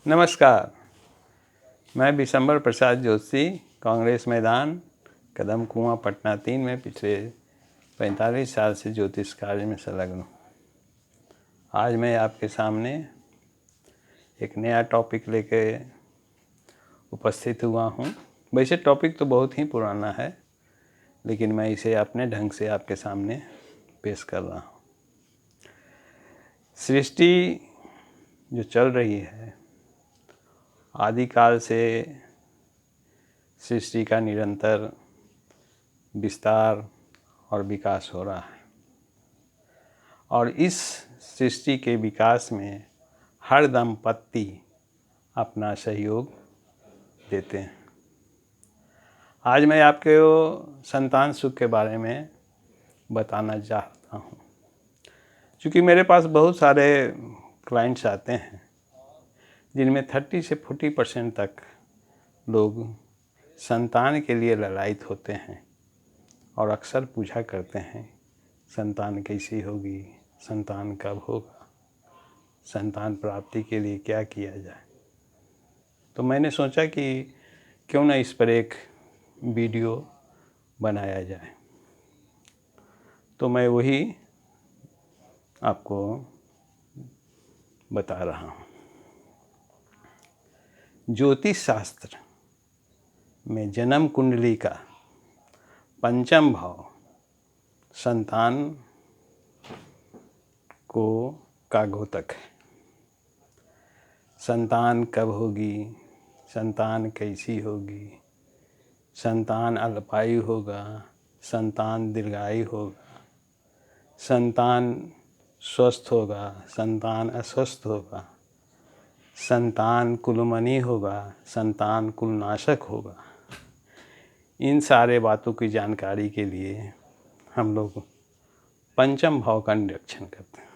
नमस्कार। मैं विशंबर प्रसाद जोशी, कांग्रेस मैदान, कदम कुआं, पटना 3 में पिछले 45 साल से ज्योतिष कार्य में संलग्न हूँ। आज मैं आपके सामने एक नया टॉपिक लेके उपस्थित हुआ हूँ। वैसे टॉपिक तो बहुत ही पुराना है, लेकिन मैं इसे अपने ढंग से आपके सामने पेश कर रहा हूँ। सृष्टि जो चल रही है, आदिकाल से सृष्टि का निरंतर विस्तार और विकास हो रहा है, और इस सृष्टि के विकास में हर दंपत्ति अपना सहयोग देते हैं। आज मैं आपको संतान सुख के बारे में बताना चाहता हूँ। क्योंकि मेरे पास बहुत सारे क्लाइंट्स आते हैं जिनमें 30 से 40% तक लोग संतान के लिए ललायित होते हैं और अक्सर पूछा करते हैं, संतान कैसी होगी, संतान कब होगा, संतान प्राप्ति के लिए क्या किया जाए। तो मैंने सोचा कि क्यों ना इस पर एक वीडियो बनाया जाए। तो मैं वही आपको बता रहा हूँ। ज्योतिष शास्त्र में जन्म कुंडली का पंचम भाव संतान का घोतक है। संतान कब होगी, संतान कैसी होगी, संतान अल्पायु होगा, संतान दीर्घायु होगा, संतान स्वस्थ होगा, संतान अस्वस्थ होगा, संतान कुलमनी होगा, संतान कुलनाशक होगा। इन सारे बातों की जानकारी के लिए हम लोग पंचम भाव का निरीक्षण करते हैं।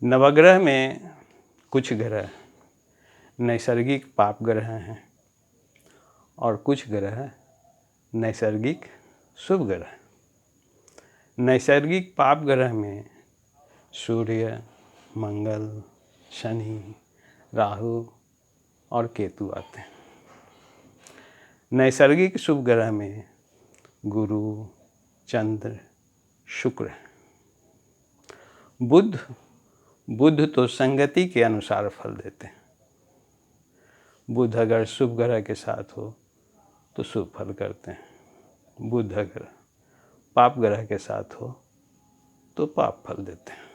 नवग्रह में कुछ ग्रह नैसर्गिक पाप ग्रह हैं और कुछ ग्रह नैसर्गिक शुभ ग्रह। नैसर्गिक पाप ग्रह में सूर्य, मंगल, शनि, राहु और केतु आते हैं। नैसर्गिक शुभ ग्रह में गुरु, चंद्र, शुक्र। बुध तो संगति के अनुसार फल देते हैं। बुध अगर शुभ ग्रह के साथ हो तो शुभ फल करते हैं। बुध अगर पाप ग्रह के साथ हो तो पाप फल देते हैं।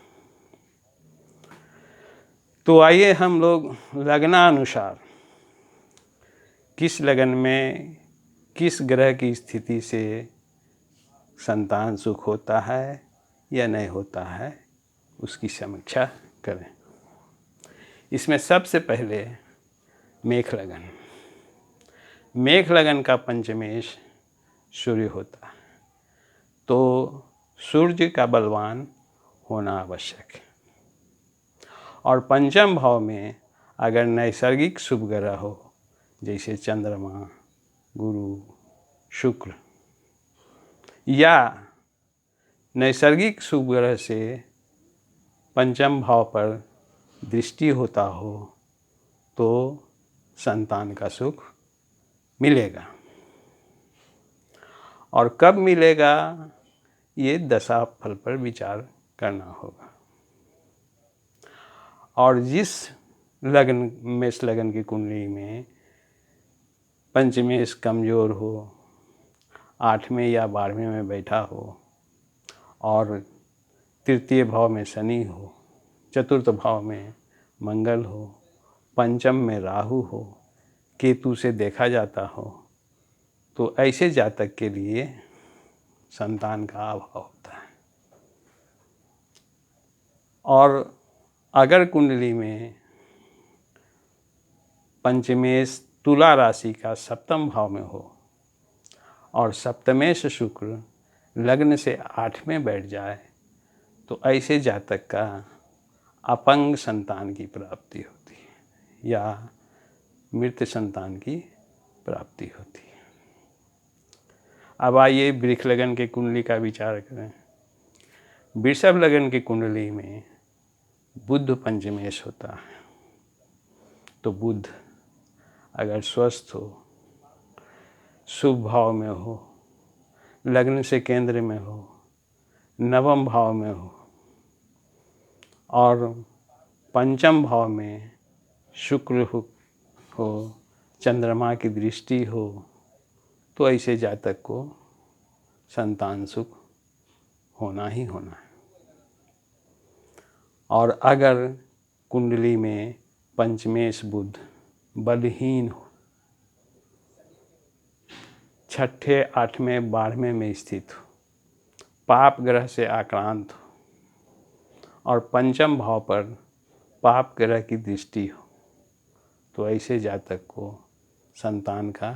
तो आइए हम लोग लग्नानुसार किस लगन में किस ग्रह की स्थिति से संतान सुख होता है या नहीं होता है उसकी समीक्षा करें। इसमें सबसे पहले मेष लगन। मेष लगन का पंचमेश सूर्य होता है, तो सूर्य का बलवान होना आवश्यक है। और पंचम भाव में अगर नैसर्गिक शुभ ग्रह हो, जैसे चंद्रमा, गुरु, शुक्र, या नैसर्गिक शुभ ग्रह से पंचम भाव पर दृष्टि होता हो, तो संतान का सुख मिलेगा। और कब मिलेगा, ये दशा फल पर विचार करना होगा। और जिस लगन मेष लगन की कुंडली में पंचमेश कमज़ोर हो, 8वें या 12वें में बैठा हो, और तृतीय भाव में शनि हो, चतुर्थ भाव में मंगल हो, पंचम में राहु हो, केतु से देखा जाता हो, तो ऐसे जातक के लिए संतान का अभाव होता है। और अगर कुंडली में पंचमेश तुला राशि का सप्तम भाव में हो और सप्तमेश शुक्र लग्न से 8वें बैठ जाए, तो ऐसे जातक का अपंग संतान की प्राप्ति होती है या मृत संतान की प्राप्ति होती है। अब आइए वृष लगन के कुंडली का विचार करें। वृषभ लगन की कुंडली में बुध पंचमेश होता है। तो बुध अगर स्वस्थ हो, शुभ भाव में हो, लग्न से केंद्र में हो, नवम भाव में हो और पंचम भाव में शुक्र हो, चंद्रमा की दृष्टि हो, तो ऐसे जातक को संतान सुख होना ही होना है। और अगर कुंडली में पंचमेश बुध बलहीन हो, छठे, आठवें, 12वें में स्थित हो, पाप ग्रह से आक्रांत हो और पंचम भाव पर पाप ग्रह की दृष्टि हो, तो ऐसे जातक को संतान का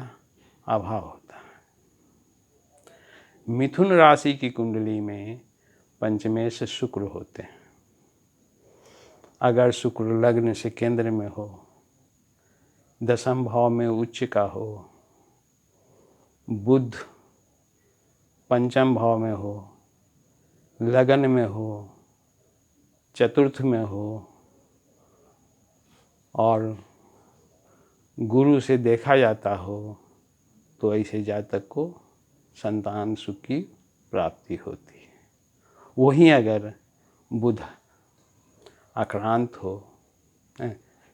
अभाव होता है। मिथुन राशि की कुंडली में पंचमेश शुक्र होते हैं। अगर शुक्र लग्न से केंद्र में हो, दशम भाव में उच्च का हो, बुध पंचम भाव में हो, लगन में हो, चतुर्थ में हो और गुरु से देखा जाता हो, तो ऐसे जातक को संतान सुख की प्राप्ति होती है। वहीं अगर बुध आक्रांत हो,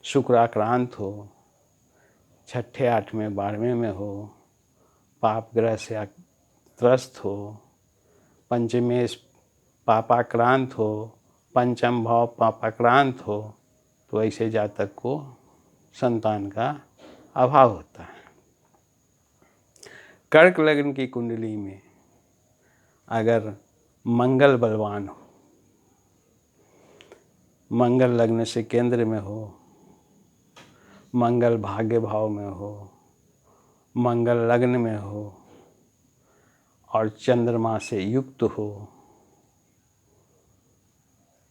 शुक्र आक्रांत हो, छठे, आठवें, 12वें में हो, पाप ग्रह से त्रस्त हो, पंचमेश पापाक्रांत हो, पंचम भाव पापाक्रांत हो, तो ऐसे जातक को संतान का अभाव होता है। कर्क लग्न की कुंडली में अगर मंगल बलवान हो, मंगल लग्न से केंद्र में हो, मंगल भाग्य भाव में हो, मंगल लग्न में हो और चंद्रमा से युक्त हो,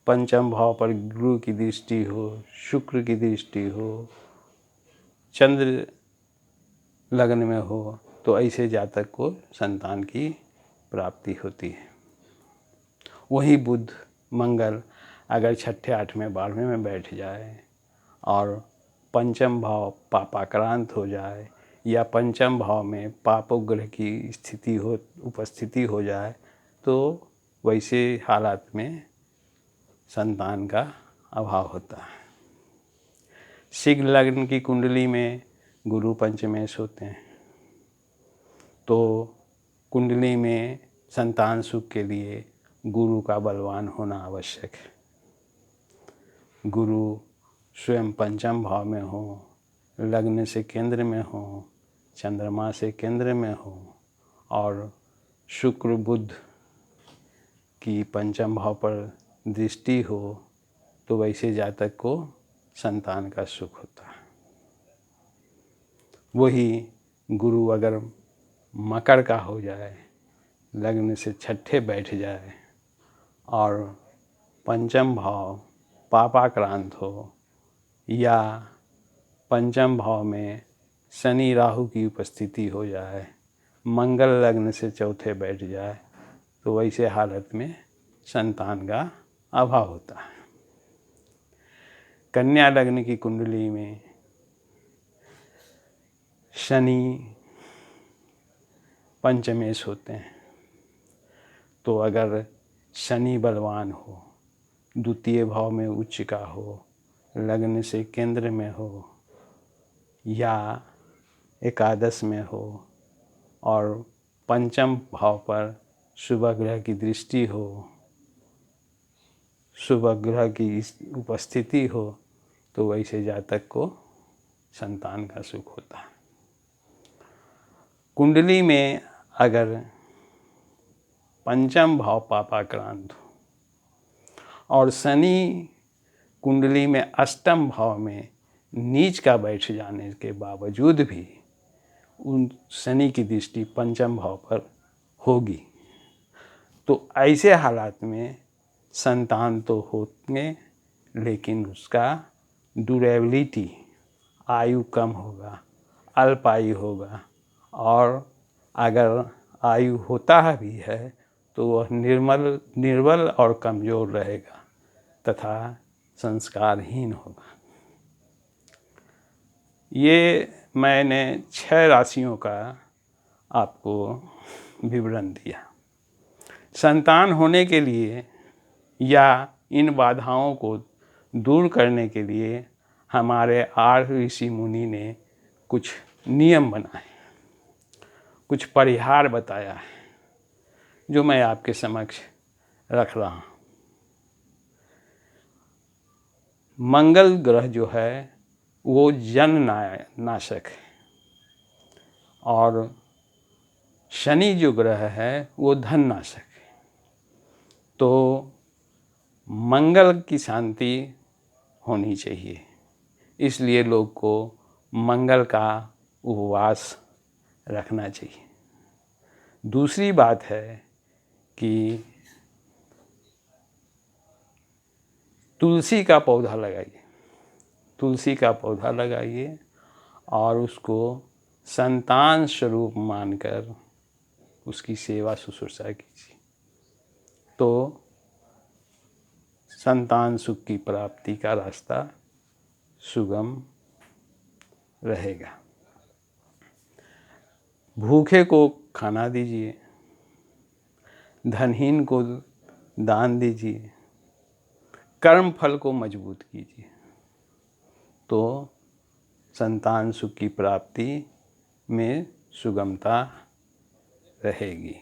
पंचम भाव पर गुरु की दृष्टि हो, शुक्र की दृष्टि हो, चंद्र लग्न में हो, तो ऐसे जातक को संतान की प्राप्ति होती है। वही बुध मंगल अगर छठे, आठवें, 12वें में बैठ जाए और पंचम भाव पापाक्रांत हो जाए या पंचम भाव में पापोग्रह की स्थिति हो, उपस्थिति हो जाए, तो वैसे हालात में संतान का अभाव होता है। सिंह लग्न की कुंडली में गुरु पंचमेश होते हैं, तो कुंडली में संतान सुख के लिए गुरु का बलवान होना आवश्यक है। गुरु स्वयं पंचम भाव में हो, लग्न से केंद्र में हो, चंद्रमा से केंद्र में हो और शुक्र बुध की पंचम भाव पर दृष्टि हो, तो वैसे जातक को संतान का सुख होता है। वही गुरु अगर मकर का हो जाए, लग्न से छठे बैठ जाए और पंचम भाव पापाक्रांत हो या पंचम भाव में शनि राहु की उपस्थिति हो जाए, मंगल लग्न से चौथे बैठ जाए, तो वैसे हालत में संतान का अभाव होता है। कन्या लग्न की कुंडली में शनि पंचमेश होते हैं, तो अगर शनि बलवान हो, द्वितीय भाव में उच्च का हो, लग्न से केंद्र में हो या एकादश में हो और पंचम भाव पर शुभ ग्रह की दृष्टि हो, शुभ ग्रह की उपस्थिति हो, तो वैसे जातक को संतान का सुख होता है। कुंडली में अगर पंचम भाव पापाक्रांत हो और शनि कुंडली में अष्टम भाव में नीच का बैठ जाने के बावजूद भी उन शनि की दृष्टि पंचम भाव पर होगी, तो ऐसे हालात में संतान तो होंगे, लेकिन उसका ड्यूरेबिलिटी, आयु कम होगा, अल्प आयु होगा और अगर आयु होता भी है तो वह निर्बल और कमज़ोर रहेगा तथा संस्कारहीन होगा। ये मैंने 6 राशियों का आपको विवरण दिया। संतान होने के लिए या इन बाधाओं को दूर करने के लिए हमारे 8 ऋषि मुनि ने कुछ नियम बनाए, कुछ परिहार बताया है, जो मैं आपके समक्ष रख रहा हूँ। मंगल ग्रह जो है वो जन नाशक है, और शनि जो ग्रह है वो धन नाशक है। तो मंगल की शांति होनी चाहिए, इसलिए लोग को मंगल का उपवास रखना चाहिए। दूसरी बात है कि तुलसी का पौधा लगाइए, तुलसी का पौधा लगाइए और उसको संतान स्वरूप मानकर उसकी सेवा शुश्रूषा कीजिए, तो संतान सुख की प्राप्ति का रास्ता सुगम रहेगा। भूखे को खाना दीजिए, धनहीन को दान दीजिए, कर्म फल को मजबूत कीजिए, तो संतान सुख की प्राप्ति में सुगमता रहेगी।